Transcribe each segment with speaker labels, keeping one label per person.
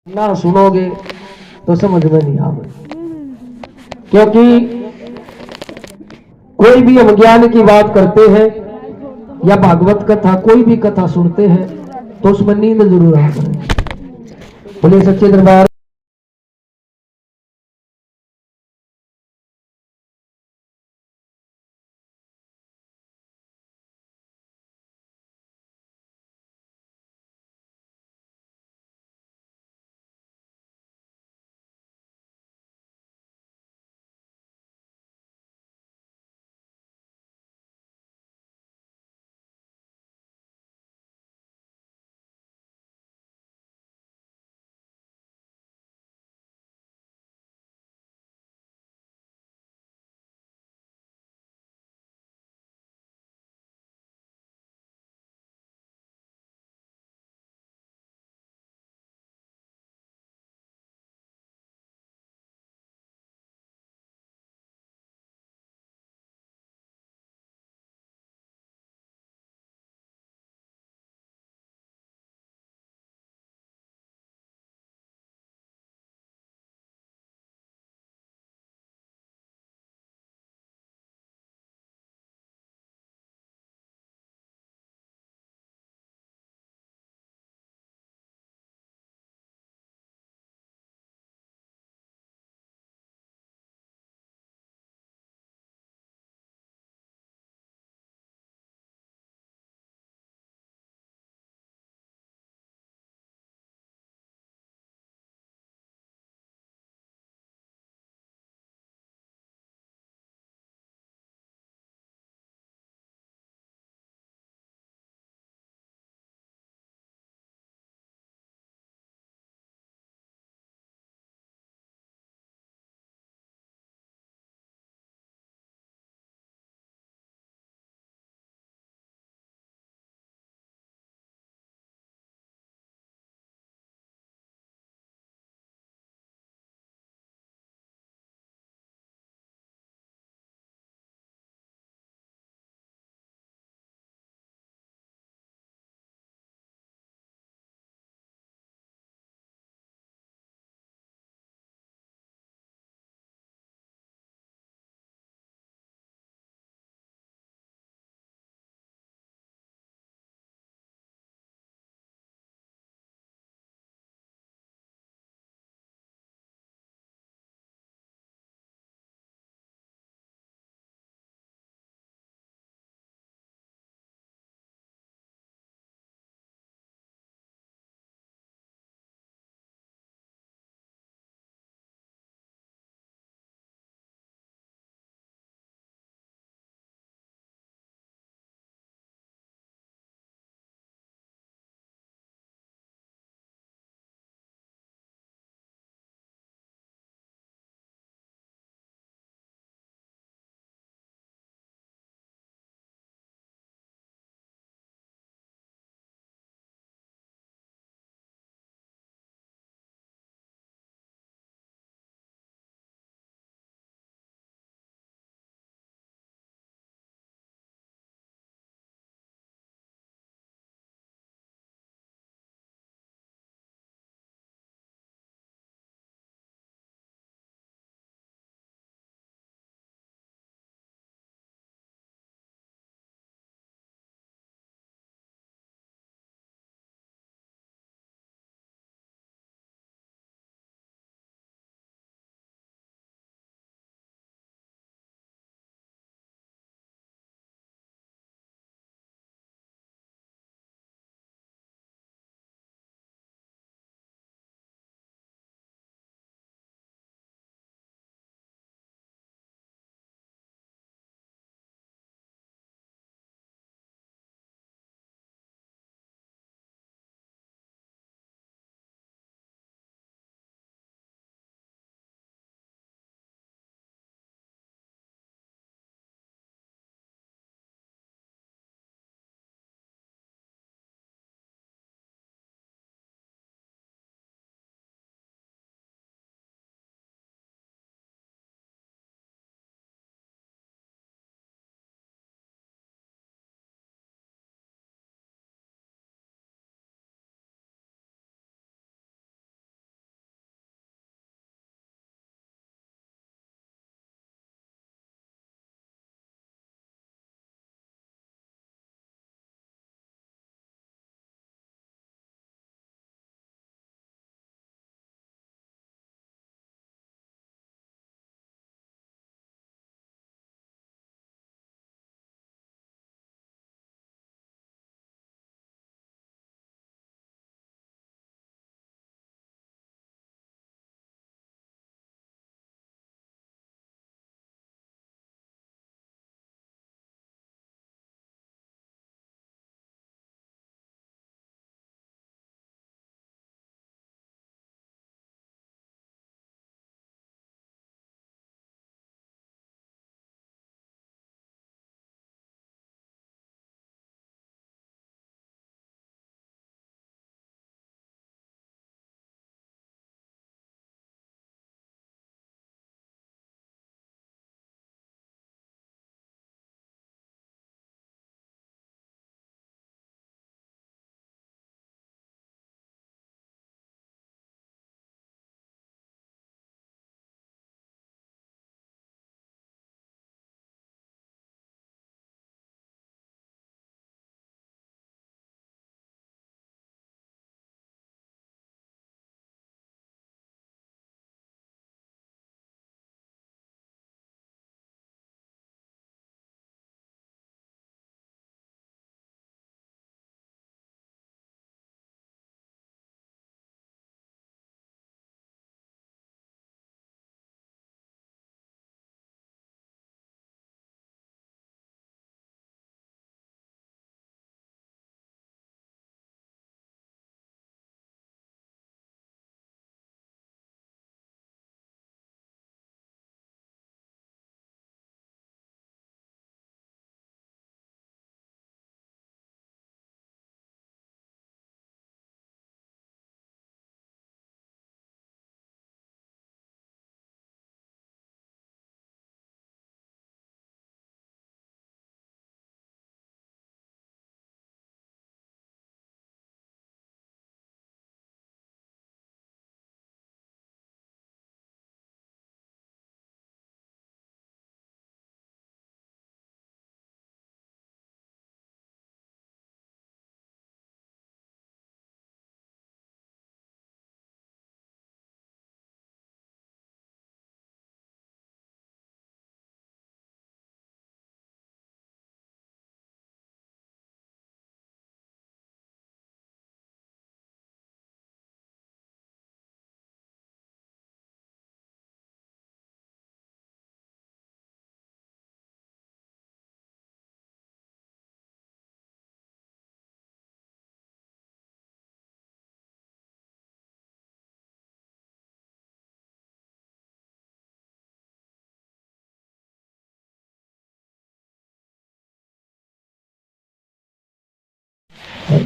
Speaker 1: ना सुनोगे तो समझ में नहीं आवे। क्योंकि कोई भी हम ज्ञान की बात करते हैं या भागवत कथा कोई भी कथा सुनते हैं तो उसमें नींद जरूर आ पड़े। बोले सच्चे दरबार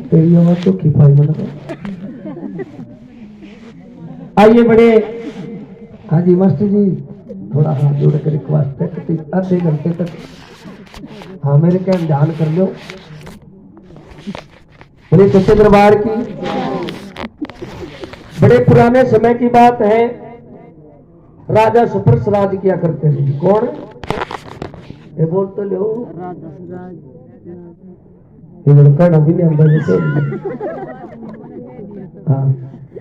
Speaker 1: तेरी आवाज तो खिपाई बना। आइए बड़े हाजी मास्टर जी, थोड़ा हाथ जोड़ कर रिक्वेस्ट है कि आधे घंटे तक हाँ मेरे क्या ध्यान कर लो। बड़े सच्चे दरबार की बड़े पुराने समय की बात है, राजा सुप्रस राज किया करते थे। कौन ये बोल तो लो, ये लड़का भी नहीं अंदर। हाँ,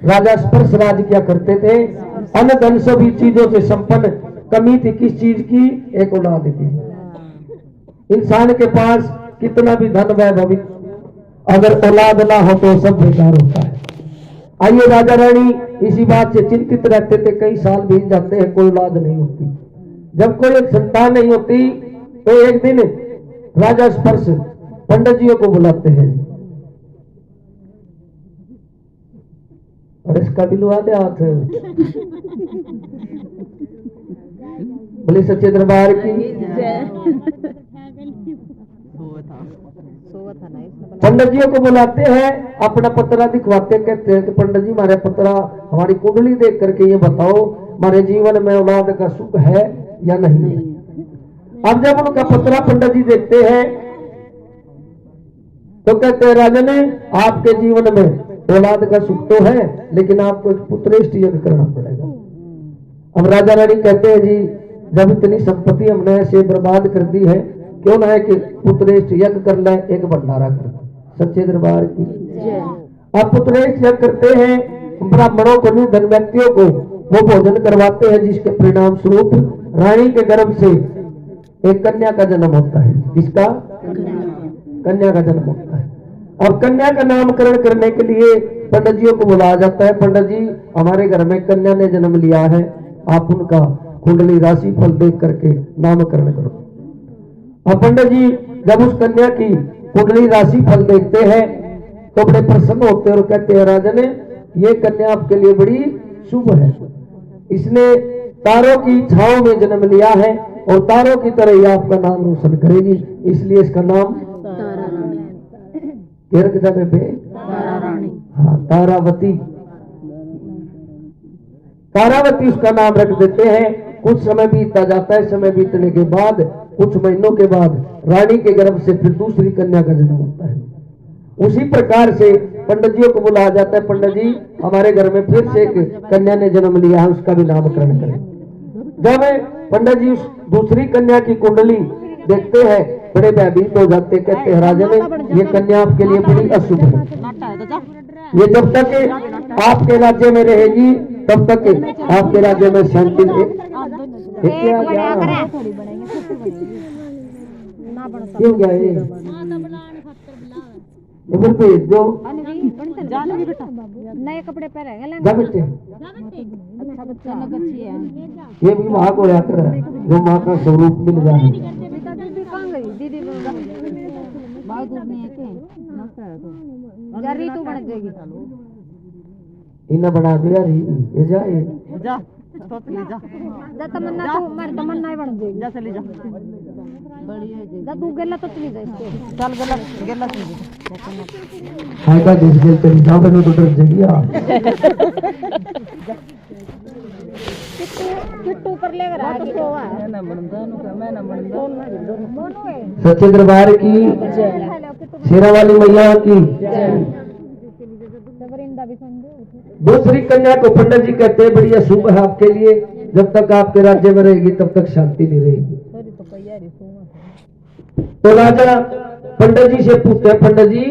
Speaker 1: राजा सुप्रस राज किया करते थे। अन्न धन सभी चीजों से संपन्न, कमी थी किस चीज की? एक औलाद की। इंसान के पास कितना भी धन वैभव, अगर औलाद ना हो तो सब बेकार होता है। आइए राजा रानी इसी बात से चिंतित रहते थे, कई साल बीत जाते हैं, कोई औलाद नहीं होती। जब कोई संतान नहीं होती तो एक दिन राजा स्पर्श पंडित जियों को बुलाते हैं और इसका भी लुआ दे हाथ। बोले सच्चे दरबार की। पंडित जियों को बुलाते हैं, अपना पत्रा दिखवाते, कहते हैं कि पंडित जी हमारे पत्रा हमारी कुंडली देख करके ये बताओ हमारे जीवन में औलाद का सुख है या नहीं है। अब जब उनका पत्रा पंडित जी देखते हैं तो कहते हैं राजन आपके जीवन में औलाद का सुख तो है, लेकिन आपको एक पुत्रेष्ट यज्ञ करना पड़ेगा। अब राजा रानी कहते हैं जी जब इतनी संपत्ति हमने ऐसे बर्बाद कर दी है, क्यों ना है कि पुत्रेष्ट यज्ञ कर ले, एक भंडारा कर ले। सच्चे दरबार की। अब पुत्रेष्ट यज्ञ करते हैं, ब्राह्मणों को निर्धन व्यक्तियों को वो भोजन करवाते हैं, जिसके परिणाम स्वरूप रानी के गर्भ से एक कन्या का जन्म होता है। किसका? कन्या का जन्म होता है। और कन्या का नामकरण करने के लिए पंडित जियों को बुलाया जाता है। पंडित जी हमारे घर में कन्या ने जन्म लिया है, आप उनका कुंडली राशि फल देख करके नामकरण करो। अब पंडित जी जब उस कन्या की कुंडली राशि फल देखते हैं तो बड़े प्रसन्न होते हैं और कहते हैं राजन ये कन्या आपके लिए बड़ी शुभ है, इसने तारों की छाओं में जन्म लिया है और तारों की तरह ही आपका नाम रोशन करेगी, इसलिए इसका नाम हाँ तारावती, तारावती उसका नाम रख देते हैं। कुछ समय बीतता जाता है, समय बीतने के बाद कुछ महीनों के बाद रानी के गर्भ से फिर दूसरी कन्या का जन्म होता है। उसी प्रकार से पंडित जियों को बुलाया जाता है, पंडित जी हमारे घर में फिर से एक कन्या ने जन्म लिया है, उसका भी नामकरण करें। जब पंडित जी उस दूसरी कन्या की कुंडली देखते हैं बड़े भयभीत हो जाते, कहते हैं राजन ये कन्या आपके लिए बड़ी अशुभ है, ये जब तक आपके राज्य में रहेगी तब तक आपके राज्य में शांति क्यों क्या है भेज दो
Speaker 2: नए कपड़े पहनेंगे
Speaker 1: ये भी वहां को रहकर जो माँ का स्वरूप मिल जाए।
Speaker 2: दीदी रीतु बन जाएगी,
Speaker 1: इन्हें बना दिया ये जाए
Speaker 2: जा तमन्ना तो मर तमन्ना ही बन जाएगी, जा चली जा बढ़िया तू गेला तो चली जाए चल गेला गेला
Speaker 1: हाय का जिस गेल चली जा बनो तो डर जाएगी
Speaker 2: किट्टू पर ले रहा है किट्टू है ना मैं ना
Speaker 1: सच्चे दरबार की शेरा वाली मैया की। दूसरी कन्या को पंडित जी कहते हैं बड़ी अशुभ है आपके लिए, जब तक आपके राज्य में रहेगी तब तक शांति नहीं रहेगी। तो राजा पंडित जी से पूछते हैं पंडित जी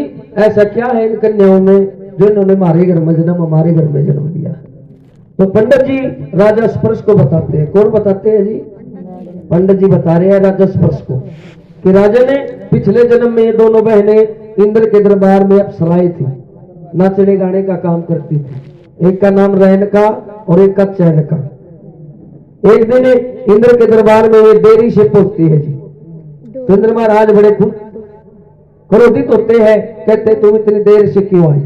Speaker 1: ऐसा क्या है इन कन्याओं में जो इन्होंने हमारे घर में जन्म हमारे घर में जन्म लिया। तो पंडित जी राजा स्पर्श को बताते हैं। कौन बताते हैं जी? पंडित जी बता रहे हैं राजा स्पर्श को कि राजा ने पिछले जन्म में ये दोनों बहनें इंद्र के दरबार में अप्सराएं थी, नाचने गाने का काम करती थी। एक का नाम रेणुका और एक का चैनका। एक दिन इंद्र के दरबार में ये देरी से पहुंचती है जी, तो इंद्र महाराज बड़े क्रोधित होते हैं, कहते तुम इतनी देर से क्यों आई?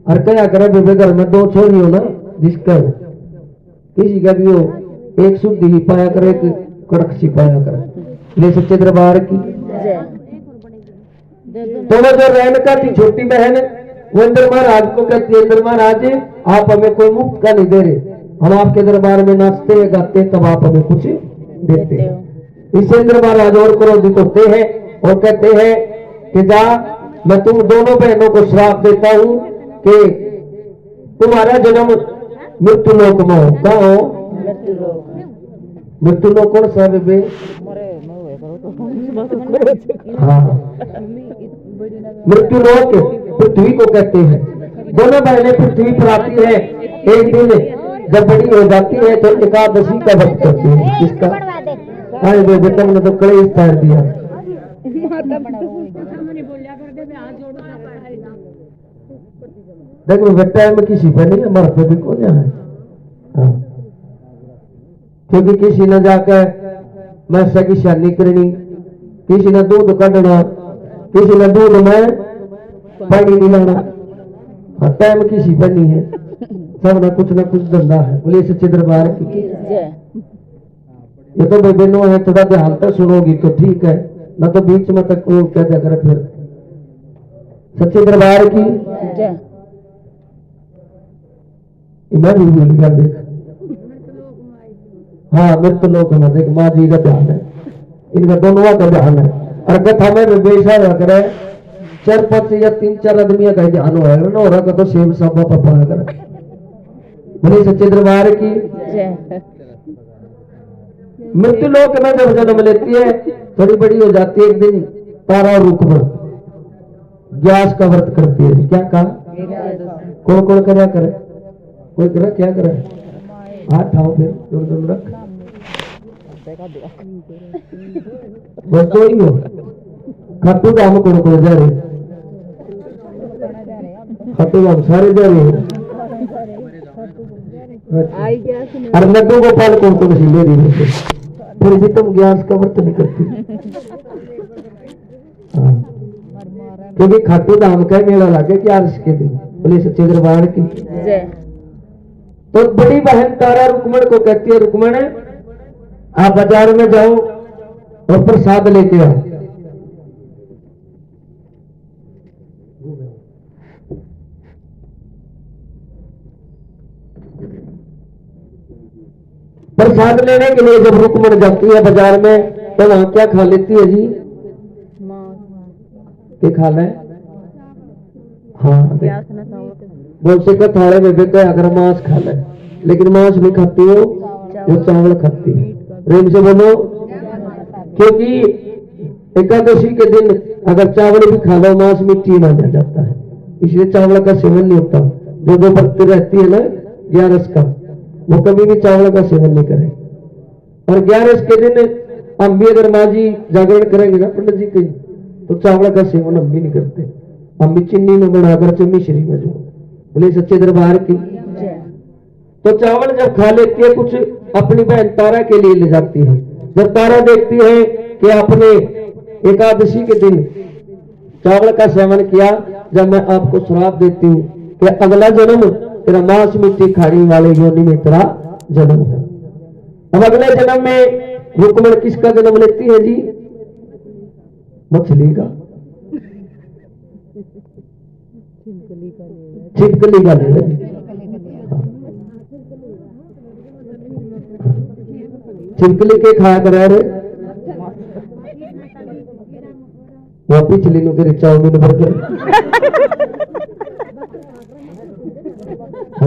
Speaker 1: और क्या करे बेबे घर में दो छोरी हो ना, जिसका किसी का भी हो एक शुद्धि ही पाया करे एक कड़क सी पाया करे। ले सच्चे दरबार की तो वो जो रेणुका की छोटी बहन वो इंद्र महाराज को कहती है, इंद्र महाराज आप हमें कोई मुफ्त का नहीं दे रहे, हम आपके दरबार में नाचते हैं गाते हैं, तब आप हमें कुछ देते हैं। इससे इंद्र महाराज और क्रोधित होते हैं और कहते हैं कि जा, मैं तुम दोनों बहनों को श्राप देता हूं कि तुम्हारा जन्म मृत्यु लोक में हो। कहा हो? मृत्यु लोक कौन सा बेबे? हाँ, मृत्यु लोक पृथ्वी को कहते हैं। दोनों बहनें पृथ्वी पर आती है। एक दिन जब बड़ी हो जाती है तो एकादशी का व्रत करती है। किसका? अरे बेबे तुमने तो कलेश तैर दिया। देखो बेटा में किसी पे नहीं, हमारे पे भी कौन है। हाँ, क्योंकि किसी ने जाकर मैसा की शानी करनी, किसी ने दूध कढ़ना, किसी ने दूध में पानी नहीं लाना। हाँ, टाइम किसी पर नहीं है, सब ना कुछ धंधा है। बोले सच्चे दरबार की ये तो बेबेनो है, थोड़ा ध्यान तो सुनोगी तो ठीक है, ना तो बीच में तक वो क्या करे फिर। सच्चे दरबार की मैं भी भूल गया। देख, हाँ मृत्यु लोक में देख माँ जी का ध्यान है, इनका दोनों का ध्यान है। और कथा में बेसा करे 4-5 या 3-4 आदमी का ध्यान हो ना, हो रहा तो सेम सब पपा करे। बोले सच्चे दरबार की। मृत्यु लोक में जब जन्म लेती है, थोड़ी बड़ी हो जाती है, एक दिन तारा रुकमण ग्यास का व्रत करती है। क्या कहा? कौन कौन क्या करे? कोई करे क्या करे? हाथ ठाओ फिर दूर रख, बस तो ही हो। खाटू धाम कौन कौन जा रहे? खाटू धाम सारे जा रहे हैं। और लड्डू गोपाल कौन कौन सी ले रही है? फिर भी तुम ग्यास का व्रत नहीं करती। हाँ, क्योंकि खाटू धाम का मेला लागे ग्यारस के दिन। बोले सच्चे दरबार की। तो बड़ी बहन तारा रुक्मण को कहती है, रुक्मण आप बाजार में जाओ और प्रसाद लेके आओ। प्रसाद लेने के लिए जब रुक्मण जाती है बाजार में, तो वहां क्या खा लेती है जी? क्या खा ले? हाँ, बोलते का थाले में बेटे अगर मांस खा ले, लेकिन मांस नहीं खाती हो, वो चावल खाती है। प्रेम से बोलो। क्योंकि एकादशी के दिन अगर चावल भी खा लो, मांस मिट्टी माना जाता है, इसलिए चावल का सेवन नहीं होता। जो व्रत रहती है ना ग्यारस का, वो कभी भी चावल का सेवन नहीं करे। और ग्यारस के दिन हम भी अगर माँ जी जागरण करेंगे ना पंडित जी के, तो चावल का सेवन हम भी नहीं करते, हम भी चीनी में बनाकर चम्मी श्री में जो। बोले सच्चे दरबार की। तो चावल जब खा लेती है, कुछ अपनी बहन तारा के लिए ले जाती है। जब तारा देखती है कि आपने एकादशी के दिन चावल का सेवन किया, जब मैं आपको श्राप देती हूँ कि अगला जन्म तेरा मांस मिट्टी खाने वाले योनि में तेरा जन्म है। अब अगले जन्म में रुक्मण किसका जन्म लेती है जी? मछली का, छिपकली का ले जी। छिपकली के खाया करा रे, वो पिछली नु तेरे चाउमीन बर्गर।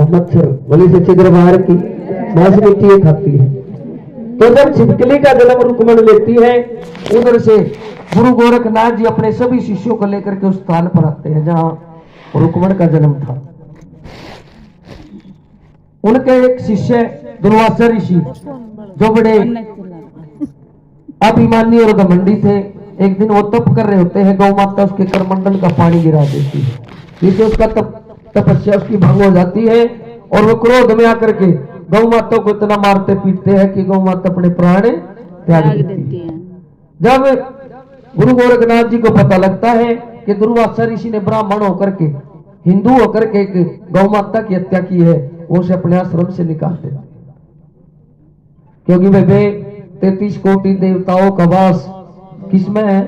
Speaker 1: मच्छर। बोली सच्चे दरबार की। मांस मिट्टी खाती है। तो जब छिपकली का जन्म रुक्मण लेती है, उधर से गुरु गोरखनाथ जी अपने सभी शिष्यों को लेकर के उस स्थान पर आते हैं जहां रुक्मण का जन्म था। उनके एक शिष्य दुर्वासा ऋषि, जो बड़े अभिमानी और घमंडी थे, एक दिन वो तप कर रहे होते हैं, गौ माता उसके करमंडल का पानी गिरा देती है, जिससे उसका तपस्या उसकी भंग हो जाती है और वो क्रोध में आकर के गौ माता को इतना मारते पीटते हैं कि गौ माता अपने प्राण त्याग देती है। जब गुरु गोरखनाथ जी को पता लगता है कि दुर्वासा ऋषि ने ब्राह्मण होकर के, हिंदू होकर के गौ माता की हत्या की है, वो उसे अपने आश्रम से निकाल देते, क्योंकि वे 33 कोटि देवताओं का वास किसमें है?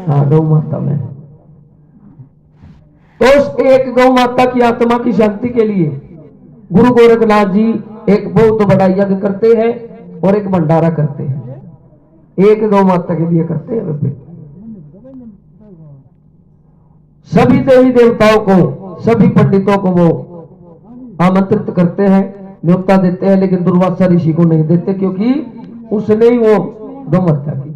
Speaker 1: हाँ, गौ माता में। तो उस एक गौ माता की आत्मा की शांति के लिए गुरु गोरखनाथ जी एक बहुत बड़ा यज्ञ करते हैं और एक भंडारा करते हैं, एक गौ माता के लिए करते हैं। वे सभी देवी देवताओं को, सभी पंडितों को वो आमंत्रित करते हैं, न्योता देते हैं, लेकिन दुर्वासा ऋषि को नहीं देते, क्योंकि उसने ही वो गौ हत्या की।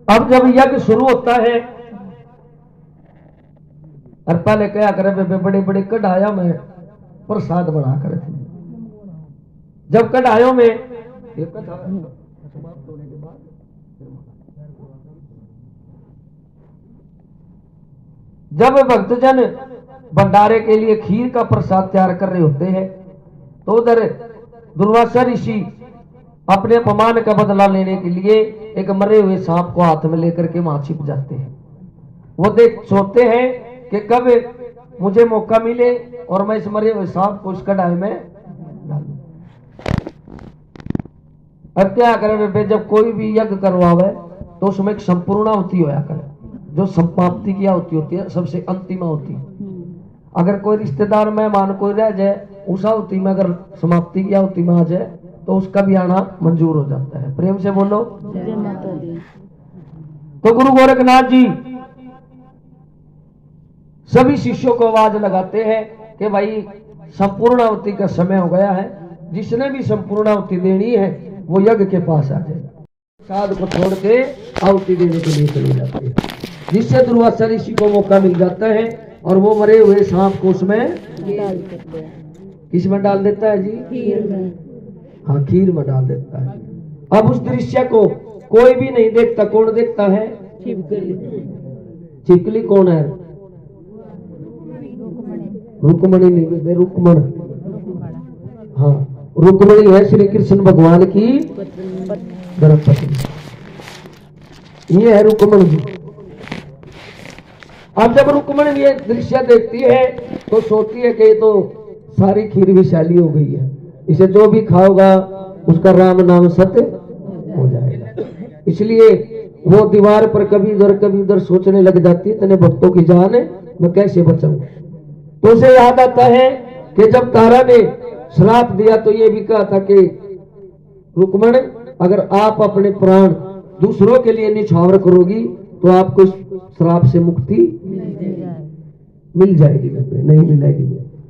Speaker 1: अब जब यज्ञ शुरू होता है, और पहले क्या करे, बड़े बड़े कढ़ाया में प्रसाद बना कर थे। जब कढ़ायों में समाप्त होने के बाद जब भक्तजन भंडारे के लिए खीर का प्रसाद तैयार कर रहे होते हैं, तो उधर दुर्वासा ऋषि अपने अपमान का बदला लेने के लिए एक मरे हुए सांप को हाथ में लेकर के वहां छिप जाते हैं। वो देख सोचते हैं कि कब मुझे मौका मिले और मैं इस मरे हुए सांप को इस कढ़ाई में डालूं। अब क्या करें, जब कोई भी यज्ञ करवावे तो उसमें एक संपूर्णाहुति होया करे, जो समाप्ति की आहुति होती है, सबसे अंतिम आहुति। अगर कोई रिश्तेदार मेहमान कोई रह जाए, उस आहुति में अगर समाप्ति की आहुति में आ जाए तो उसका भी आना मंजूर हो जाता है। प्रेम से बोलो जय माता दी। तो गुरु गोरखनाथ जी सभी शिष्यों को आवाज लगाते हैं कि भाई संपूर्ण आहुति का समय हो गया है, जिसने भी संपूर्ण आहुति देनी है वो यज्ञ के पास आ जाए। साध को छोड़ के आहुति देने के लिए चले जाते हैं, जिससे दुर्वासा ऋषि को मौका मिल जाता है और वो मरे हुए सांप को उसमें डाल देते हैं। किसमें डाल देता है जी? खीर में। हाँ, खीर में डाल देता है। अब उस दृश्य को कोई भी नहीं देखता। कौन देखता है? छिपकली। छिपकली कौन है? रुक्मणी नहीं, रुक्मण। हाँ, रुक्मणी है श्री कृष्ण भगवान की धर्मपत्नी, ये है रुक्मण जी। अब जब रुक्मण ये दृश्य देखती है तो सोचती है कि ये तो सारी खीर विषैली हो गई है, इसे जो भी खाओगा उसका राम नाम सत्य हो जाएगा। इसलिए वो दीवार पर कभी इधर सोचने लग जाती है, इतने भक्तों की जान है, मैं कैसे बचाऊं। तो उसे याद आता है कि जब तारा ने श्राप दिया तो ये भी कहा था कि रुक्मण, अगर आप अपने प्राण दूसरों के लिए निछावर करोगी तो आपको श्राप से मुक्ति मिल जाएगी। नहीं मिलेगी?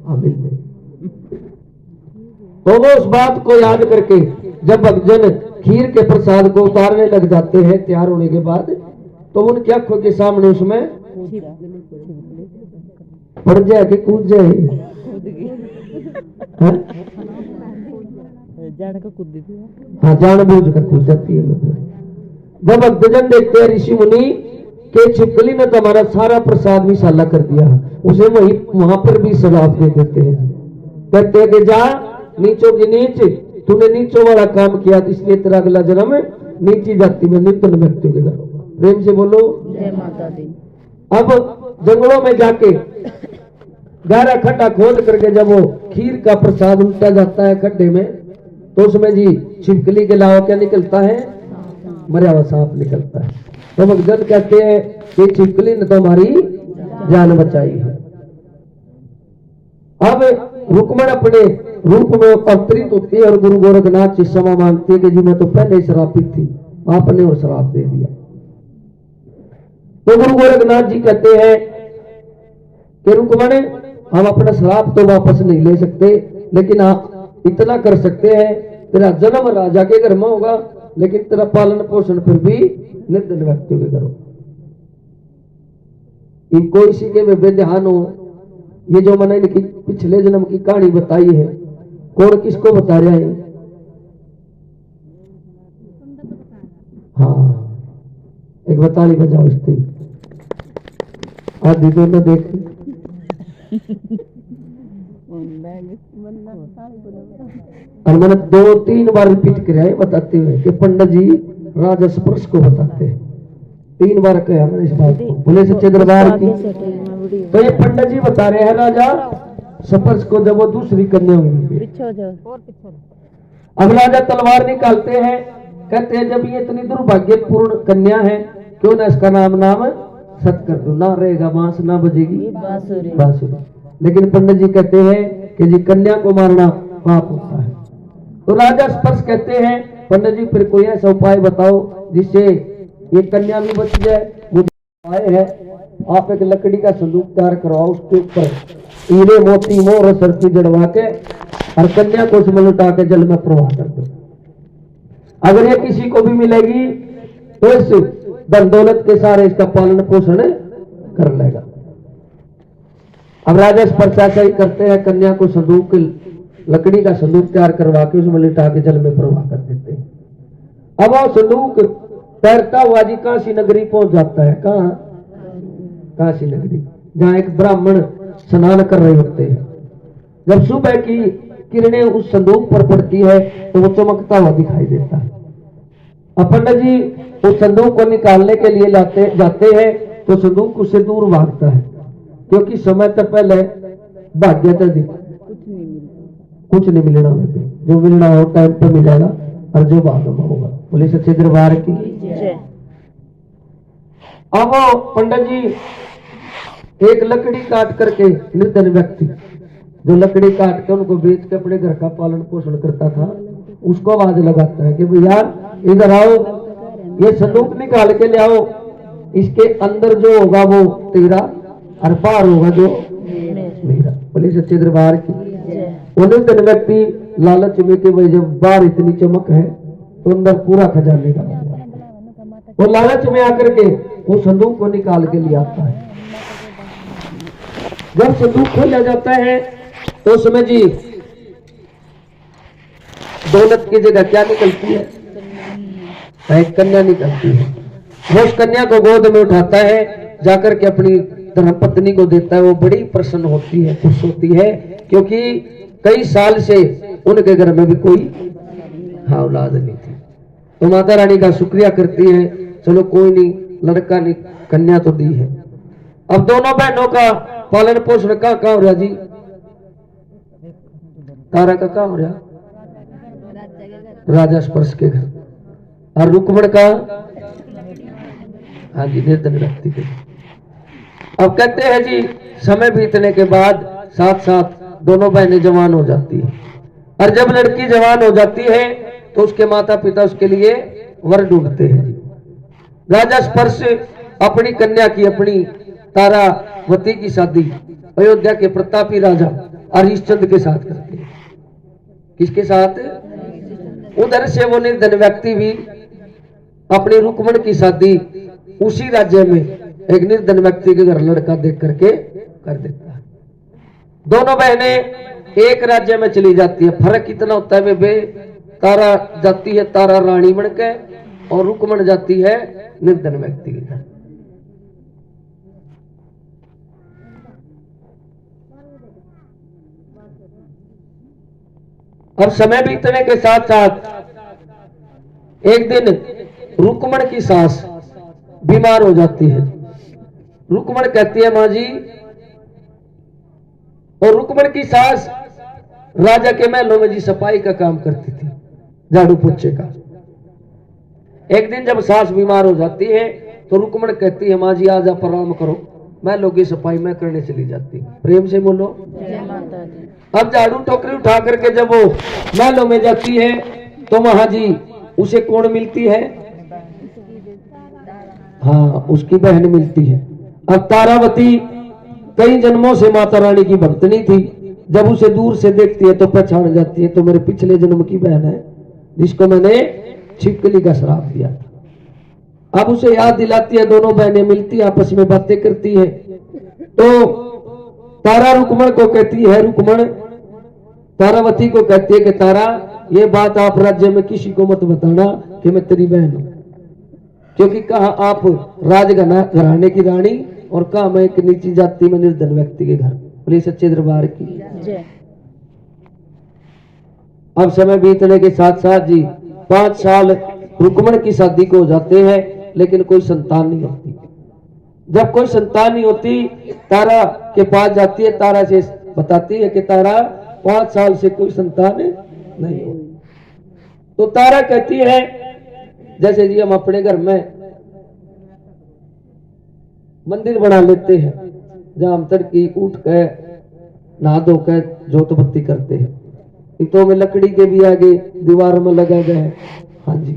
Speaker 1: हाँ, मिल जाएगी। तो वो उस बात को याद करके जब भक्तजन खीर के प्रसाद को उतारने लग जाते हैं तैयार होने के बाद, तो उनकी आंखों के सामने उसमें पड़ जाए कि कूद जाए। हाँ, जानबूझ कर कूद जाती है। जब भक्तजन देखते हैं ऋषि मुनि के छिपकली ने तो हमारा सारा प्रसाद विशाला कर दिया, उसे वहां पर भी श्राप दे देते हैं। कहते हैं कि जा नीचों की नीच, तूने नीचों वाला काम किया, इसलिए तेरा अगला जन्म नीची जाति में निर्धन व्यक्ति के घर। प्रेम से बोलो जय माता दी। अब जंगलों में जाके गहरा खड्डा खोद करके जब वो खीर का प्रसाद उल्टा जाता है खड्डे में, तो उसमें जी छिपकली के अलावा क्या निकलता है? मरा हुआ सांप निकलता है। तो भक्तजन कहते हैं कि छिपकली ने तो हमारी जान बचाई है। अब रुक्मण अपने रूप में अवतरित होती है और गुरु गोरखनाथ से क्षमा मांगती है कि जी मैं तो पहले ही श्रापित थी, आपने और श्राप दे दिया। तो गुरु गोरखनाथ जी कहते हैं कि रुक्मण, हम अपना श्राप तो वापस नहीं ले सकते, लेकिन आप इतना कर सकते हैं, तेरा जन्म राजा के घर में होगा, लेकिन तेरा पालन पोषण फिर भी निर्धन व्यक्तियों के घर होगा। इनको इसी के में ध्यान हो, ये जो मैंने इनकी पिछले जन्म की कहानी बताई है, कौन किसको बता रहा है? हाँ, एक बताली बजाओ इसकी, आधी दोनों देख। और मैंने 2-3 बार रिपीट किया है बताते हुए कि पंडित जी राजा स्पर्श को बताते हैं। 3 बार कहा मैंने इस बात को, बोले सच्चे दरबार की। तो ये पंडित जी बता रहे हैं राजा स्पर्श को जब वो दूसरी कन्या हुई।
Speaker 2: पीछे हो जाओ और पीछे।
Speaker 1: अब राजा तलवार निकालते हैं, कहते हैं जब ये इतनी दुर्भाग्यपूर्ण कन्या है क्यों ना इसका नाम सत कर दो, ना रहेगा बांस ना बजेगी बांसुरी। लेकिन पंडित जी कहते हैं कि जी कन्या को मारना पाप होता है। तो राजा स्पर्श कहते हैं पंडित जी फिर कोई ऐसा उपाय बताओ जिससे ये कन्या भी बच जाए। वो उपाय है, आप एक लकड़ी का संदूक तैयार करवाओ, उसके ऊपर हीरे मोती मोर सरती जड़वा के और कन्या को उसमें लुटा के जल में प्रवाह कर दो। अगर ये किसी को भी मिलेगी तो इस धन दौलत के सारे इसका पालन पोषण कर लेगा। अब राजा स्पर्श ऐसा ही करते हैं, कन्या को संदूक लकड़ी का संदूक तैयार करवा के उसमें लिटा के जल में प्रवाह कर देते हैं। अब वो संदूक तैरता हुआ जी काशी नगरी पहुंच जाता है। कहाँ? काशी नगरी, जहाँ एक ब्राह्मण स्नान कर रहे होते हैं। जब सुबह की किरणें उस संदूक पर पड़ती है तो वो चमकता हुआ दिखाई देता है। अब पंडित जी उस संदूक को निकालने के लिए जाते हैं तो संदूक उससे दूर भागता है, क्योंकि समय तक पहले भाग्य तक कुछ नहीं मिलना होगा, जो मिलना हो टाइम पे मिलेगा और जो भागम होगा। बोले सच्चे दरबार की। अब पंडित जी एक लकड़ी काट करके, निर्धन व्यक्ति जो लकड़ी काट के उनको बेच के अपने घर का पालन पोषण करता था, उसको आवाज लगाता है कि भैया इधर आओ, ये संदूक निकाल के ले आओ, इसके अंदर जो होगा वो तेरा और बाहर होगा जो मेरा। बोले सच्चे दरबार की। निर्धन व्यक्ति लालच में कि भाई जब बाहर इतनी चमक है तो अंदर पूरा खजाने का, वो लालच में आकर के वो संदूक को निकाल के ले आता है। जब संदूक खोला जाता है तो उसमें जी दौलत की जगह क्या निकलती है? एक कन्या निकलती है। वो उस कन्या को गोद में उठाता है, जाकर के अपनी धर्मपत्नी को देता है। वो बड़ी प्रसन्न होती है, खुश होती है, क्योंकि कई साल से उनके घर में भी कोई औलाद नहीं थी। तो माता रानी का शुक्रिया करती है, चलो कोई नहीं, लड़का नहीं कन्या तो दी है। अब दोनों बहनों का पालन पोषण कहाँ हो रहा जी? तारा का कहाँ हो रहा? राजा स्पर्श के घर। और रुक्मण का? हाँ जी, निर्धन व्यक्ति के। अब कहते हैं जी समय बीतने के बाद साथ साथ दोनों बहनें जवान हो जाती है, और जब लड़की जवान हो जाती है तो उसके माता पिता उसके लिए वर ढूंढते हैं जी। राजा स्पर्श अपनी कन्या की, अपनी तारावती की शादी अयोध्या के प्रतापी राजा हरिश्चंद्र के साथ करते हैं। किसके साथ? उधर से वो निर्धन व्यक्ति भी अपनी रुक्मण की शादी उसी राज्य में एक निर्धन व्यक्ति के घर लड़का देख करके कर देता है। दोनों बहनें एक राज्य में चली जाती है। फर्क इतना होता है वे तारा जाती है तारा रानी बन के, और रुक्मण जाती है निर्धन व्यक्ति के घर। अब समय बीतने के साथ साथ एक दिन रुक्मण की सास बीमार हो जाती है। रुक्मण कहती है माँ जी, और रुक्मण की सास राजा के महलों में जी सफाई का काम करती थी, झाड़ू पोछे का। एक दिन जब सास बीमार हो जाती है तो रुक्मण कहती है माँ जी आज आप आराम करो, महलों की सफाई मैं करने चली जाती हूँ। प्रेम से बोलो। अब झाड़ू टोकरी उठा करके जब वो महलों में जाती है तो वहां जी उसे कौन मिलती है? हाँ, उसकी बहन मिलती है। अब तारावती कई जन्मों से माता रानी की भक्तनी थी, जब उसे दूर से देखती है तो पहचान जाती है, तो मेरे पिछले जन्म की बहन है जिसको मैंने छिपकली का श्राप दिया था। अब उसे याद दिलाती है, दोनों बहनें मिलती आपस में बातें करती है। तो तारा रुक्मण को कहती है, रुक्मण तारावती को कहती है कि तारा ये बात आप राज्य में किसी को मत बताना कि मैं तेरी बहन हूं, क्योंकि कहा आप राजघराने की रानी और कहा मैं एक नीची जाति में निर्धन व्यक्ति के घर। बोले सच्चे दरबार की। अब समय बीतने के साथ साथ जी 5 साल रुक्मण की शादी को हो जाते हैं, लेकिन कोई संतान नहीं होती। जब कोई संतान नहीं होती तारा के पास जाती है, तारा से बताती है कि तारा 5 साल से कोई संतान नहीं हो। तो तारा कहती है जैसे जी हम अपने घर में मंदिर बना लेते हैं जहां हम तड़की उठ के नहा धो के जोत बत्ती करते हैं, ईटों में लकड़ी के भी आगे दीवार में लगा गया है। हाँ जी,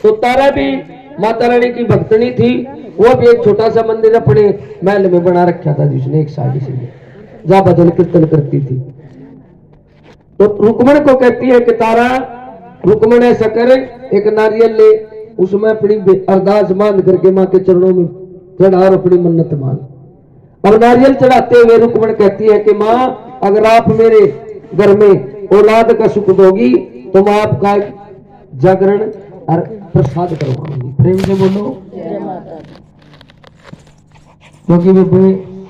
Speaker 1: तो तारा भी माता रानी की भक्तनी थी। वो भी एक छोटा सा मंदिर अपने महल में बना रखा था जिसने एक साड़ी से जहां भजन कीर्तन करती थी। तो रुक्मण को कहती है कि तारा, रुक्मण ऐसा कर, एक नारियल ले, उसमें अपनी अरदास मान करके मां के चरणों में चढ़ा और अपनी मन्नत मान। और नारियल चढ़ाते हुए रुक्मण कहती है कि मां, अगर आप मेरे घर में औलाद का सुख दोगी तो मैं आपका जागरण और प्रसाद करवाऊंगी। प्रेम से बोलो, क्योंकि वे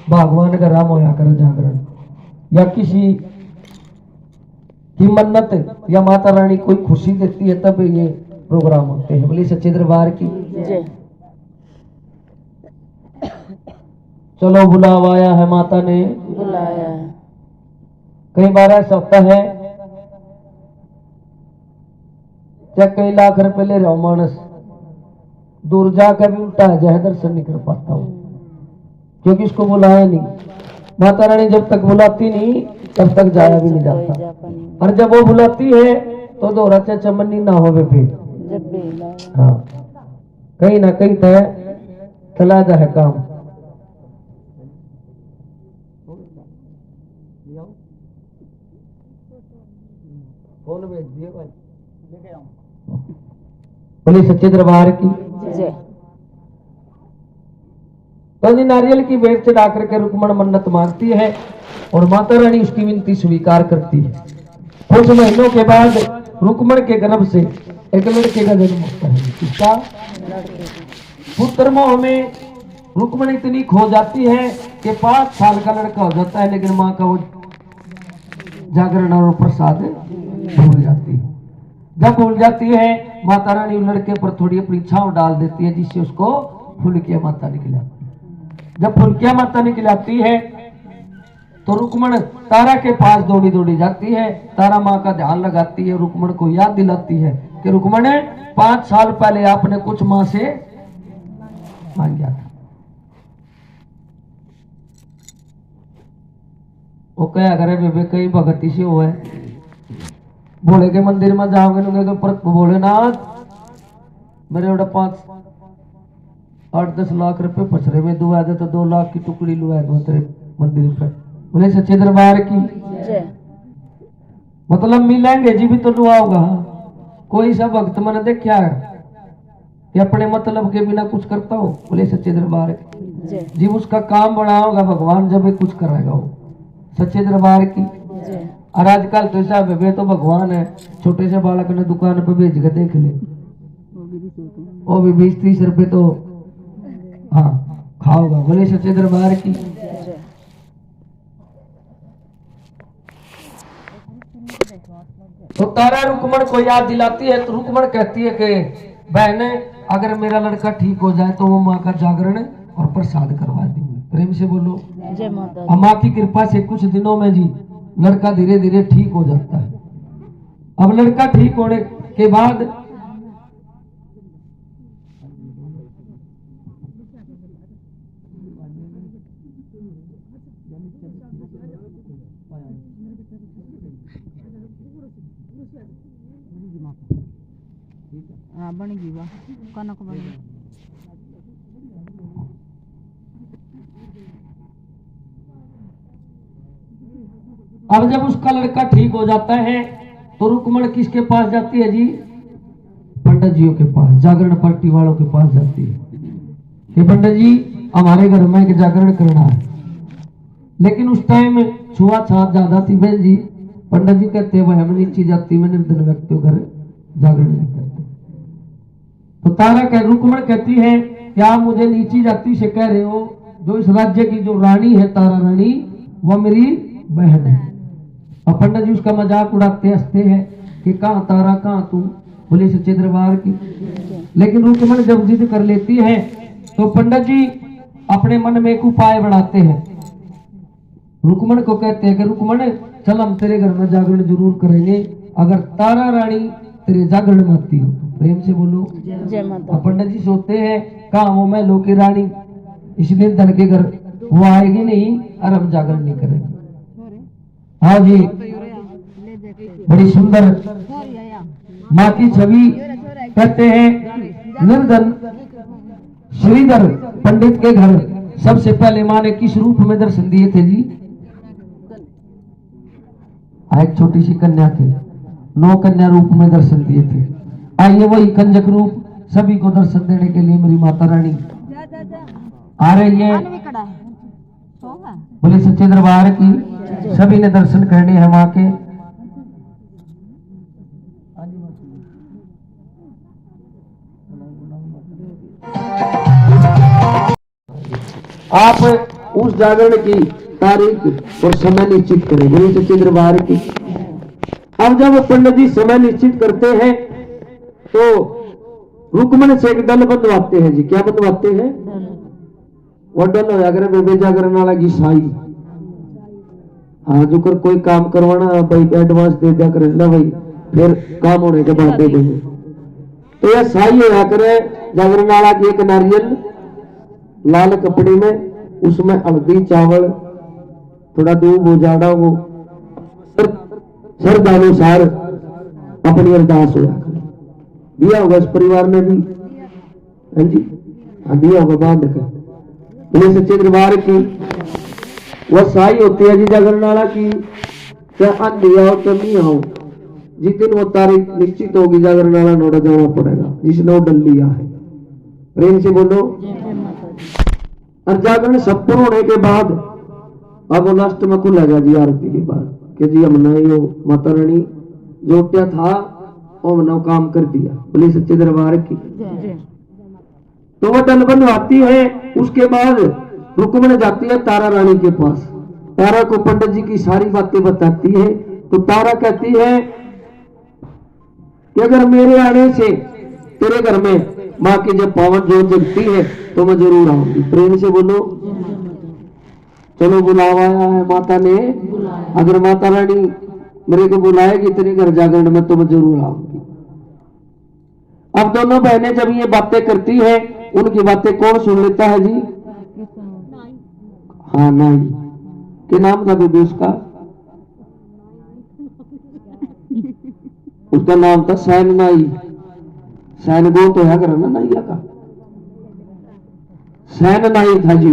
Speaker 1: भगवान का राम होया कर जागरण या किसी की मन्नत या माता रानी कोई खुशी देती है तब ये प्रोग्राम होते हैं। बोले सच्चे दरबार की। चलो बुलावा आया है, माता ने बुलाया है। कई बार ऐसा होता है क्या कई लाख रुपए ले रहा हूं मानस, दूर जाकर भी उल्टा है जय दर्शन नहीं कर पाता हूं क्योंकि इसको बुलाया नहीं। माता रानी जब तक बुलाती नहीं तब तक जाया भी नहीं जाता, और जब वो बुलाती है तो दोहरा चाचा मन्नी ना हो फिर। हाँ, कहीं ना कहीं तय चला जा है काम। बोले सच्चे दरबार की। तो नारियल की भेंट चढ़ा करके रुक्मण मन्नत मांगती है और माता रानी उसकी विनती स्वीकार करती है। कुछ महीनों के बाद रुक्मण के गर्भ से एक लड़के का जन्म होता है। इसका पुत्र मोह में रुक्मण इतनी खो जाती है कि 5 साल का लड़का हो जाता है, लेकिन मां का वो जागरण और प्रसाद भूल जाती है। जब भूल जाती है माता रानी लड़के पर थोड़ी अपनी छांव डाल देती है जिससे उसको फुलकिया माता निकलाती है। जब फुलकिया माता निकलाती है तो रुक्मण तारा के पास दौड़ी दौड़ी जाती है। तारा माँ का ध्यान लगाती है, रुक्मण को याद दिलाती है कि रुक्मण 5 साल पहले आपने कुछ माँ से मांगा था। वो क्या करे बेबे, कई भगती से हुआ है। भोले के मंदिर में जाओगे तो भोलेनाथ मेरे 5-8-10 लाख रुपए पछरे में दुआ दे, तो 2 लाख की टुकड़ी लुआ दो तेरे मंदिर पे। बोले सच्चे दरबार की। मतलब मिलेंगे जी भी तो दुआ होगा। कोई सा भक्त मैंने देखा कि अपने मतलब के बिना कुछ करता हो। बोले सच्चे दरबार की जी। उसका काम बड़ा होगा भगवान जब कुछ कराएगा वो। सच्चे दरबार की। और आजकल तो ऐसा वे तो भगवान है, छोटे से बालक ने दुकान पे भेज के देख ले, वो भी 20-30 रुपए तो हाँ खाओगा। बोले सच्चे दरबार की। तो तारा रुक्मण को याद दिलाती है तो रुक्मण कहती है कि बहने, अगर मेरा लड़का ठीक हो जाए तो वो माँ का जागरण और प्रसाद करवा देंगे। प्रेम से बोलो जय माता। माँ की कृपा से कुछ दिनों में जी लड़का धीरे धीरे ठीक हो जाता है। अब लड़का ठीक होने के बाद
Speaker 2: बन गई वाह कनक बन गई।
Speaker 1: अब जब उसका लड़का ठीक हो जाता है तो रुक्मण किसके पास जाती है जी? पंडित जियों के पास, जागरण पार्टी वालों के पास जाती है कि पंडित जी हमारे घर में एक जागरण करना है। लेकिन उस टाइम छुआछात ज्यादा थी बहन जी। पंडित जी कहते हैं हम नीची जाति में निर्धन व्यक्तियों घर जागरण नहीं करते। तो तारा रुक्मण कहती है कि आप मुझे नीची जाति से कह रहे हो, जो इस राज्य की जो रानी है तारा रानी वो मेरी बहन है। और पंडित जी उसका मजाक उड़ाते हंसते हैं कि कहाँ तारा कहाँ तू। बोले सच्चे दरबार की। लेकिन रुक्मण जब जिद कर लेती है तो पंडित जी अपने मन में एक उपाय बढ़ाते हैं। रुक्मण को कहते हैं कि रुक्मण चल हम तेरे घर में जागरण जरूर करेंगे, अगर तारा रानी तेरे जागरण में आती हो। प्रेम से बोलो
Speaker 2: जय माता।
Speaker 1: पंडित जी सोते हैं कहा वो मैं लो की रानी, इसलिए धन के घर वो आएगी नहीं और हम जागरण नहीं करेंगे। हाँ जी, बड़ी सुंदर माँ की छवि। कहते हैं निर्धन श्रीधर पंडित के घर सबसे पहले माँ ने किस रूप में दर्शन दिए थे जी? एक छोटी सी कन्या थी, 9 कन्या रूप में दर्शन दिए थे। आइए वही कंजक रूप सभी को दर्शन देने के लिए मेरी माता रानी आ रही है। बोले सच्चे दरबार की सभी ने दर्शन करने हैं माँ के। आप उस जागरण की तारीख और समय निश्चित करें। बोले सच्चे दरबार की। अब जब पंडित जी समय निश्चित करते हैं तो रुक्मण से एक दल बंधवाते हैं जी। क्या बंधवाते हैं? वो दल होया करे बेबे जागरण वाला की साई। हाँ, जो कर कोई काम करवाना भाई एडवांस दे दिया करे ना भाई, फिर काम होने के बाद दे देंगे। तो यह साई होया करे जागरण वाला की एक नारियल लाल कपड़े में, उसमें हल्दी चावल थोड़ा दूब हो जाड़ा वो श्रद्धानुसार अपनी अरदास होया करे। दिया होगा इस परिवार में भी? हाँ जी, हाँ दिया होगा बांध कर। बोले सच्चे दरबार की। वह साई होती है जी जागरण वाला की। क्या अंधी आओ तो नहीं आओ, जिस दिन वो तारीख निश्चित होगी जागरण वाला नोड़ा जाना पड़ेगा जिसने वो डल लिया है। प्रेम से बोलो। और जागरण संपूर्ण होने के बाद अब लास्ट में खुलेगा जी आरती के बाद कि जी हमने यो माता रानी जो क्या था वो हमने काम कर दिया। बोले सच्चे दरबार की। तो वह दल बनवाती है। उसके बाद रुक्मण जाती है तारा रानी के पास। तारा को पंडित जी की सारी बातें बताती है। तो तारा कहती है कि अगर मेरे आने से तेरे घर में माँ की जब पावन जोत जगती है तो मैं जरूर आऊंगी। प्रेम से बोलो। चलो बुलावा आया है माता ने। अगर माता रानी मेरे को बुलाएगी तेरे घर जागरण में तो मैं जरूर आऊंगी। अब दोनों बहनें जब ये बातें करती है, उनकी बातें कौन सुन लेता है जी? हाँ नाई। क्या नाम था बेबी उसका? उसका नाम था सैन नाई। सैन गो तो है करना नाइया का। सैन नाई था जी।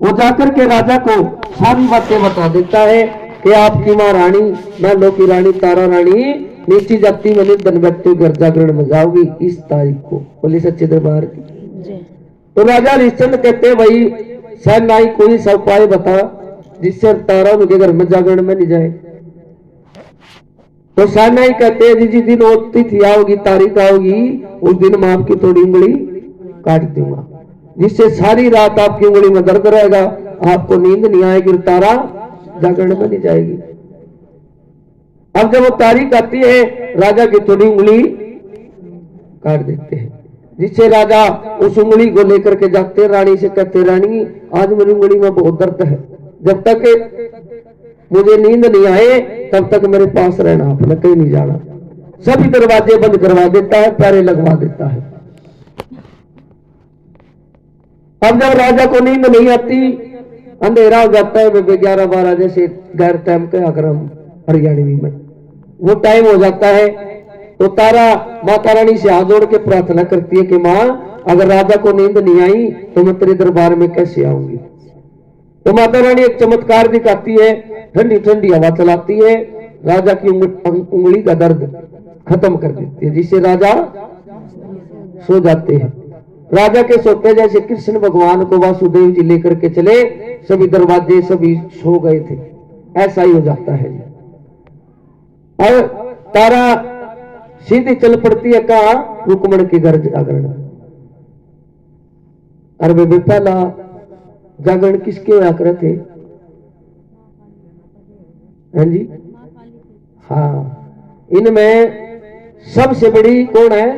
Speaker 1: वो जाकर के राजा को सारी बातें बता देता है कि आपकी माँ रानी मैं लो की रानी तारा रानी नीची जाति में निर्धन व्यक्ति घर जागरण में जाओगी इस तारीख को। बोली सच्चे दरबार की। तो राजा हरिश्चंद्र कहते भाई सैन नाई कोई सा उपाय बता जिससे तारा उनके घर में जागरण में नहीं जाए। तो सैन नाई कहते हैं जी जिस दिन वो तिथि आओगी तारीख आओगी उस दिन मैं आपकी थोड़ी उंगली काट दूंगा, जिससे सारी रात आपकी उंगली में दर्द रहेगा, आपको नींद नहीं आएगी, तारा जागरण में नहीं जाएगी। अब जब वो तारीख आती है राजा की थोड़ी उंगली काट देते हैं, जिससे राजा उस उंगली को लेकर के जाते रानी से कहते रानी आज मेरी उंगली में बहुत दर्द है, जब तक मुझे नींद नहीं आए तब तक मेरे पास रहना, आपने कहीं नहीं जाना। सभी दरवाजे बंद करवा देता है, प्यारे लगवा देता है। अब जब राजा को नींद नहीं आती, अंधेरा हो जाता है, 11-12 जैसे गैर टाइम के अक्रम हरियाणवी में वो टाइम हो जाता है, तो तारा माता रानी से हाथ जोड़ के प्रार्थना करती है कि माँ अगर राजा को नींद नहीं आई तो मैं तेरे दरबार में कैसे आऊंगी। तो माता रानी एक चमत्कार दिखाती है, ठंडी ठंडी हवा चलाती है, राजा की उंगली का दर्द खत्म कर देती है, जिससे राजा सो जाते हैं। राजा के सोते जैसे कृष्ण भगवान को वासुदेव जी लेकर के चले, सभी दरवाजे सभी सो गए थे, ऐसा ही हो जाता है। और तारा सीधी चल पड़ती है कहा रुक्मण के घर जागरण। अरे बेबे पहला जागरण किसके होया करे थे? हाँ जी, हाँ, इनमें सबसे बड़ी कौन है?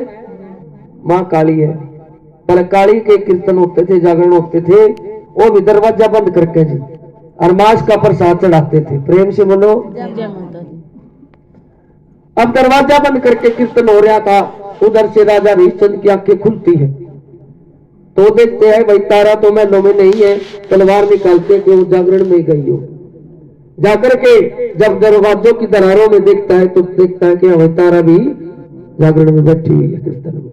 Speaker 1: मां काली है। कलकाली के कीर्तन होते थे, जागरण होते थे, वो भी दरवाजा बंद करके जी और मांस का प्रसाद चढ़ाते थे। प्रेम से बोलो। अब दरवाजा बंद करके कीर्तन हो रहा था, उधर से राजा हरिश्चंद्र की आंखें खुलती है तो देखते हैं भाई तारा तो महलों में नहीं है, तलवार निकालते कि वो जागरण में गई हो। जाकर के जब दरवाजों की दरारों में देखता है तो देखता है कि भाई तारा भी जागरण में बैठी हुई है कीर्तन में।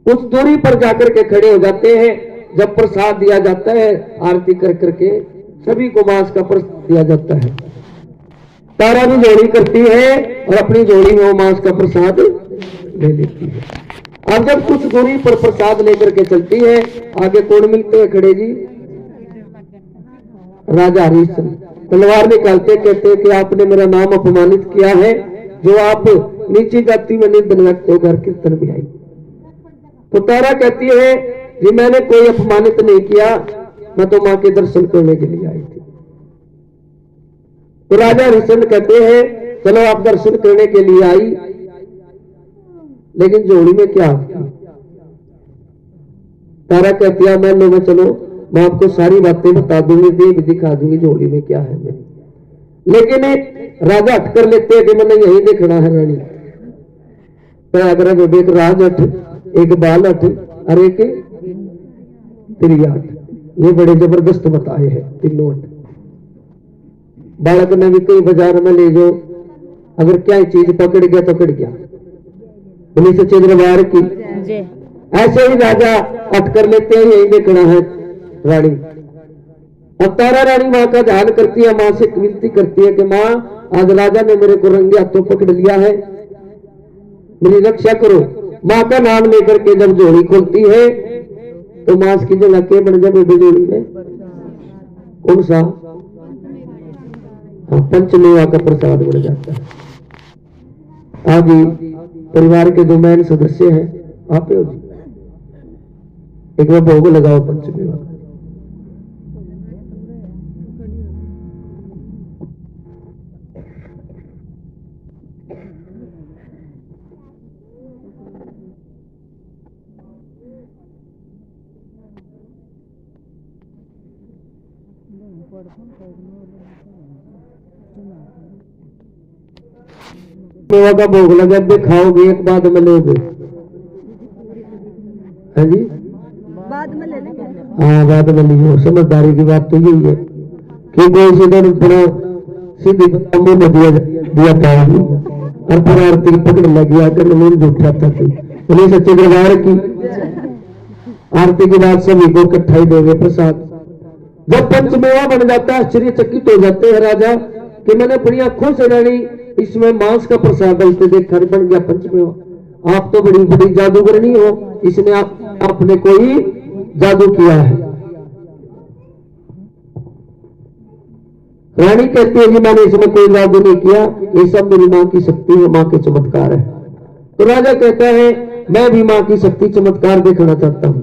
Speaker 1: कुछ दूरी पर जाकर के खड़े हो जाते हैं। जब प्रसाद दिया जाता है आरती कर करके सभी को मांस का प्रसाद दिया जाता है। तारा भी जोड़ी करती है और अपनी जोड़ी में वो मांस का प्रसाद ले लेती है। अब जब कुछ दूरी पर प्रसाद लेकर के चलती है, आगे कौन मिलते हैं खड़े जी? राजा हरिश्चंद्र तलवार निकालते कहते हैं कि आपने मेरा नाम अपमानित किया है, जो आप नीची जाति में निर्धन व्यक्ति होकर कीर्तन भी आई। तो तारा कहती है जी मैंने कोई अपमानित नहीं किया, मैं तो मां के दर्शन करने के लिए आई थी। तो राजा हरिश्चंद्र कहते हैं चलो आप दर्शन करने के लिए आई, लेकिन जोड़ी में क्या? तारा कहती है मैं लो में चलो, मैं आपको सारी बातें बता दूंगी, देख दिखा दूंगी जोड़ी में क्या है मेरी। लेकिन राजा हट कर लेते हैं कि मैंने यही देखना है रानी। तो अगर एक राज हट, एक बाल हट और एक त्रियाट, ये बड़े जबरदस्त बताए हैं तीनों हट। बालक ने भी कई बाजार में ले जो, अगर क्या चीज पकड़ गया तो पकड़ गया। पुलिस सच्चे दरबार की ऐसे ही राजा हट कर लेते हैं यही देखना है रानी। अब तारा रानी माँ का ध्यान करती है, माँ से विनती करती है कि माँ आज राजा ने मेरे को रंगे हाथों पकड़ लिया है, मेरी रक्षा करो। माँ का नाम लेकर के जब जोड़ी खोलती है तो मांस की जगह के बन जाए जोड़ी में कौन सा? पंचमेवा का प्रसाद बन जाता है। आगे परिवार के जो मैन सदस्य हैं आप हो जी, एक बार भोग लगाओ पंचमेवा का। मेवा का भोग लगा दे खाओगे, एक बाद में लोगे। हाँ जी,
Speaker 2: बाद में ले लेंगे।
Speaker 1: हाँ बाद में लियो। समझदारी की बात तो यही है कि कोई सीधे बड़ा सीधी मुंह में दिया पाएगी और फिर आरती पकड़ लगी आकर मुंह झूठा था। उन्हें सच्चे दरबार की आरती के बाद सभी को इकट्ठा ही देंगे प्रसाद। जब पंचमेवा बन जाता है आश्चर्यचकित हो जाते हैं राजा कि मैंने बड़ी आंखों से रानी इसमें मांस का प्रसाद इसे देखकर बन गया पंचमेवा। आप तो बड़ी बड़ी जादूगरनी हो, इसमें आपने कोई जादू किया है। रानी कहती है कि मैंने इसमें कोई जादू नहीं किया, ये सब मेरी मां की शक्ति है, मां के चमत्कार है। तो राजा कहता है मैं भी मां की शक्ति चमत्कार देखना चाहता हूं।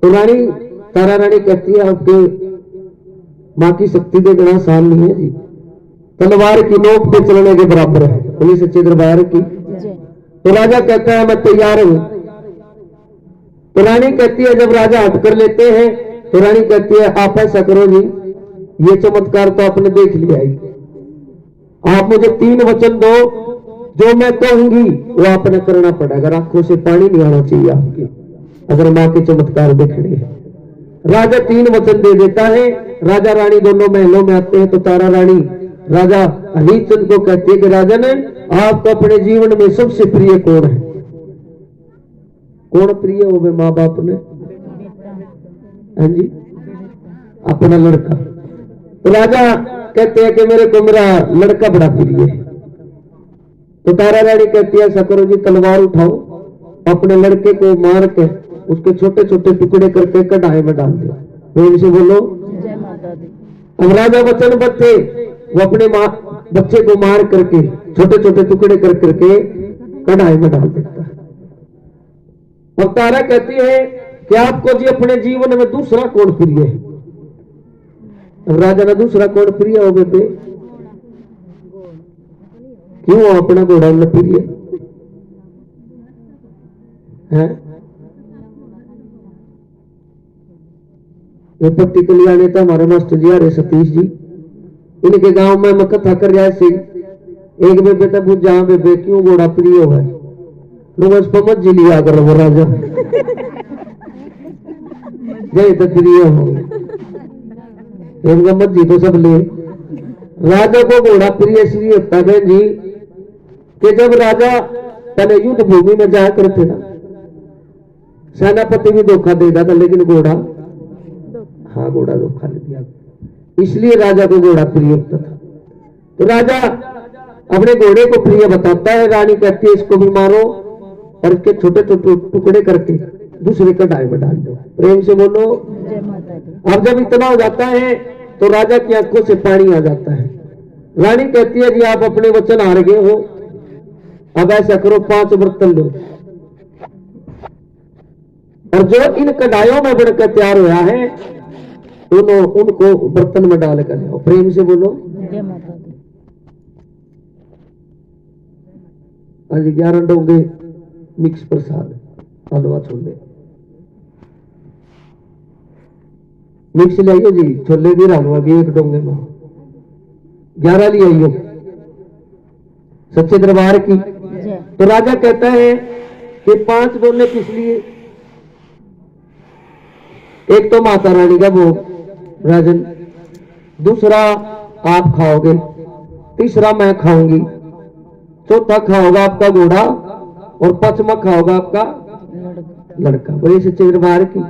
Speaker 1: तो रानी तारा रानी कहती है आपके मां की शक्ति देखना आसान नहीं है जी, तलवार की नोक पे चलने के बराबर है। पुलिस सच्चे दरबार की। तो राजा कहता है मैं तैयार हूं। तो रानी कहती है जब राजा हट कर लेते हैं तो रानी कहती है आप ऐसा करो जी, ये चमत्कार तो आपने देख लिया ही, आप मुझे 3 वचन दो, जो मैं कहूंगी वो आपने करना पड़ेगा। आंखों से पानी नहीं आना चाहिए आपके, अगर मां के चमत्कार देखने हैं। राजा 3 वचन दे देता है। राजा रानी दोनों महलों में आते हैं। तो तारा रानी राजा हरिश्चंद्र को कहती है कि राजन आपको अपने जीवन में सबसे प्रिय कौन है? कौन प्रिय हो गए माँ बाप ने? हाँ जी, अपना लड़का। तो राजा कहते हैं कि मेरे को मेरा लड़का बड़ा प्रिय है। तो तारा रानी कहती है ऐसा करो जी, तलवार उठाओ, अपने लड़के को मार के उसके छोटे छोटे टुकड़े करके कढ़ाई में डाल दो। प्रेम से बोलो जय माता दी। अब राजा वचनबद्ध थे, वो अपने बच्चे को मार करके छोटे छोटे टुकड़े कर करके कढ़ाई में डाल देता है। अब तारा कहती है कि आपको जी अपने जीवन में दूसरा कौन प्रिय है? अब राजा ने दूसरा कौन प्रिय हो बेटे? क्यों अपना घोड़ा न प्रिय है? ये पट्टी कल्याणे था हमारे मास्टर जी आ रहे सतीश जी, इनके गांव में मैं कथा कर रहा सी। एक बेबे तब पूछ जहां बेबे क्यों घोड़ा प्रिय है, लोग उस पर मत लिया कर वो राजा जय तो प्रिय हो मत जी तो सब ले। राजा को घोड़ा प्रिय इसलिए होता है बहन जी कि जब राजा पहले युद्ध भूमि में जाया करते ना, सेनापति भी धोखा देता था लेकिन घोड़ा, हाँ घोड़ा धोखा नहीं दिया, इसलिए राजा को घोड़ा प्रिय होता था। तो राजा अपने घोड़े को प्रिय बताता है, रानी कहती है इसको भी मारो और इसके छोटे छोटे टुकड़े करके दूसरे कढ़ाई में डाल दो। प्रेम से बोलो। अब जब इतना हो जाता है तो राजा की आंखों से पानी आ जाता है। रानी कहती है जी आप अपने वचन हार गए हो, अब ऐसा करो 5 बर्तन लो और जो इन कढ़ाइयों में बनकर तैयार हुआ है उनको बर्तन में डाल कर जाओ। प्रेम से बोलो। आज 11 डोंगे मिक्स प्रसाद हलवा छोले मिक्स ले आइयो जी, छोले भी हलवा भी 1 डोंगे में 11 ले आइयो सच्चे दरबार की। तो राजा कहता है कि 5 डोले किस लिए, एक तो माता रानी का भोग राजन, दूसरा आप खाओगे, तीसरा मैं खाऊंगी, चौथा खाओगा आपका घोड़ा और 5वां खाओगा आपका लड़का। बड़ी सच्चे दरबार की।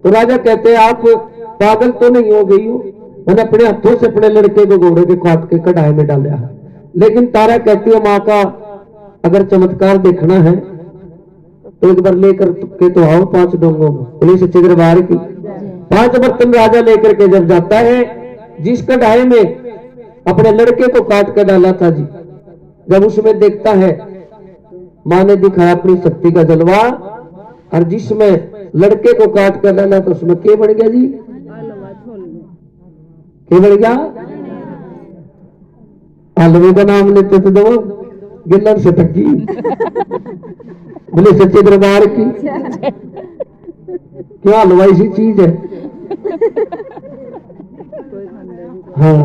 Speaker 1: तो राजा कहते हैं आप पागल तो नहीं हो गई हो, मैंने अपने हाथों से अपने लड़के को घोड़े के काट के कढ़ाई में डाला है। लेकिन तारा कहती है माँ का अगर चमत्कार देखना है तो एक बार लेकर के तो आओ 5 डोंगों में। बड़ी सच्चे दरबार की। 5 बर्तन राजा लेकर के जब जाता है, जिस कढ़ाई में अपने लड़के को काट कर डाला था जी, जब उसमें देखता है मां ने दिखाया अपनी शक्ति का जलवा, और जिसमें लड़के को काट कर डाला तो उसमें क्या बन गया जी, क्या बन गया, हलवे का नाम लेते थे तो गिल्लर से टक्की। बोले सच्चे दरबार की। क्या हलवा इसी चीज है। हाँ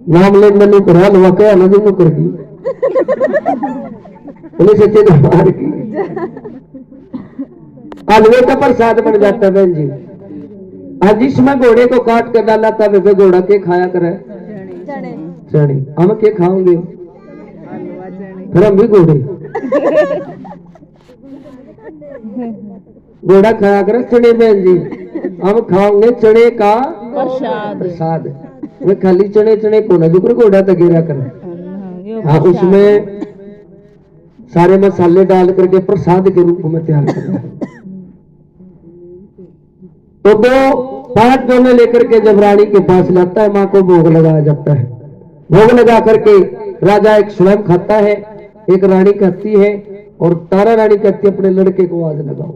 Speaker 1: नाम ले मैंने करा हलवा क्या ना जो करगी। बोले सच्चे दरबार की। हलवे का प्रसाद बन जाता है बहन जी। आज जिसमें घोड़े को काट कर डाला था वे घोड़ा के खाया करे चने, हम क्या खाओगे फिर हम भी घोड़े घोड़ा खाया करे चने बहन जी, हम खाओगे चने का प्रसाद। वे खाली चने चने को ना जुकर घोड़ा तगेरा करे। हाँ उसमें सारे मसाले डाल करके प्रसाद के रूप में तैयार करना है। तो 5 डोले लेकर के जब रानी के पास लाता है, माँ को भोग लगाया जाता है। भोग लगा करके राजा एक स्वयं खाता है, एक रानी कहती है और तारा रानी कहती है अपने लड़के को आवाज लगाओ।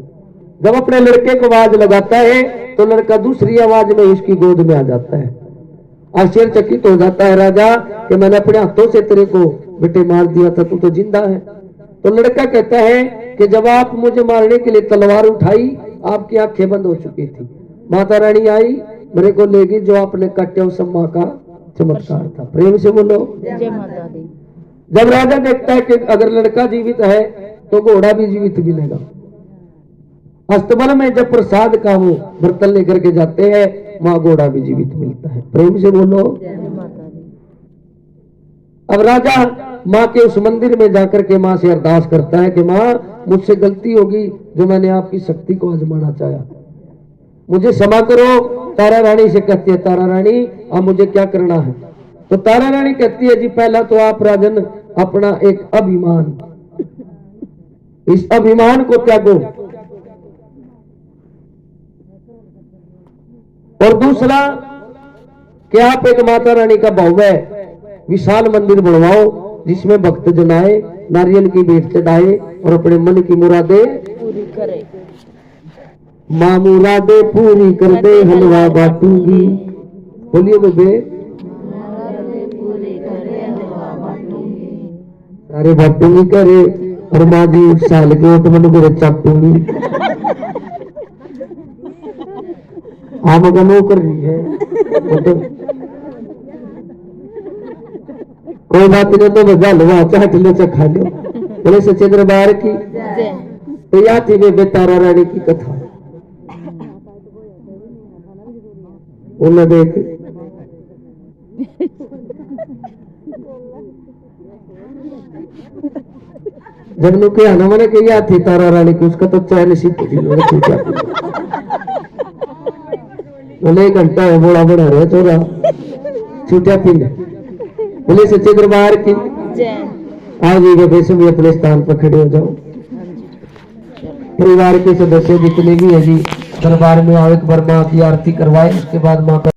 Speaker 1: जब अपने लड़के को आवाज लगाता है तो लड़का दूसरी आवाज में उसकी गोद में आ जाता है। आश्चर्यचकित हो जाता है राजा कि मैंने अपने हाथों से तेरे को बेटे मार दिया था, तू तो जिंदा है। तो लड़का कहता है कि जब आप मुझे मारने के लिए तलवार उठाई आपकी आंखें बंद हो चुकी थी, माता रानी आई मेरे को ले गई, जो आपने काटे उस माँ का चमत्कार था। प्रेम से बोलो जय माता दी। जब राजा देखता है कि अगर लड़का जीवित है तो घोड़ा भी जीवित मिलेगा। अस्तबल में जब प्रसाद का वो बर्तन लेकर के जाते हैं, माँ घोड़ा भी जीवित मिलता है। प्रेम से बोलो जय माता दी। अब राजा माँ के उस मंदिर में जाकर के माँ से अरदास करता है कि माँ मुझसे गलती होगी जो मैंने आपकी शक्ति को आजमाना चाहा, मुझे क्षमा करो। तारा रानी से कहती है तारा रानी अब मुझे क्या करना है। तो तारा रानी कहती है जी पहला तो आप राजन अपना एक अभिमान, इस अभिमान को त्यागो, और दूसरा कि आप एक माता रानी का भव्य विशाल मंदिर बनवाओ जिसमें भक्त जनाए, नारियल की भेंट चढ़ाए और अपने मन की मुरादे पूरी करे। माँ मुरादे पूरी कर दे हलवा बांटूंगी। बोलिए बेबे सारे बांटूंगी करे, और माँ जी साल के तो मैंने मेरे चाटूंगी। आम का मुंह कर रही है वो तो कोई बात नहीं, तो बजा लो चाट लो चखा लो। बोले सच्चे दरबार की तो या थी वे तारा रानी की कथा। उन्हें देख जब नु के आना मैंने कही थी तारा रानी की, उसका तो चैन सी बोले 1 घंटा है बोला बना रहे थोड़ा छूटिया पी ले। बोले सच्चे दरबार की आज ये वैसे भी अपने स्थान पर खड़े हो जाओ। परिवार के सदस्य जितने भी है जी दरबार में आओ, एक बार माँ की आरती करवाए, उसके बाद माँ का